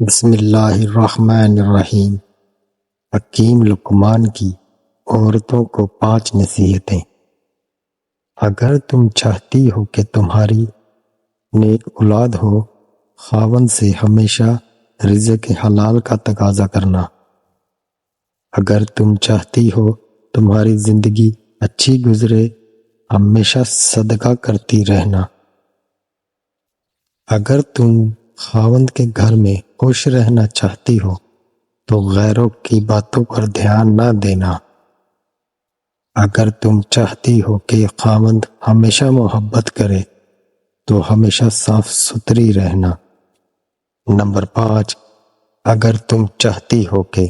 بسم اللہ الرحمن الرحیم۔ حکیم لقمان کی عورتوں کو 5 نصیحتیں۔ اگر تم چاہتی ہو کہ تمہاری نیک اولاد ہو، خاوند سے ہمیشہ رزق حلال کا تقاضا کرنا۔ اگر تم چاہتی ہو تمہاری زندگی اچھی گزرے، ہمیشہ صدقہ کرتی رہنا۔ اگر تم خاوند کے گھر میں خوش رہنا چاہتی ہو تو غیروں کی باتوں پر دھیان نہ دینا۔ اگر تم چاہتی ہو کہ خاوند ہمیشہ محبت کرے تو ہمیشہ صاف ستھری رہنا۔ نمبر 5، اگر تم چاہتی ہو کہ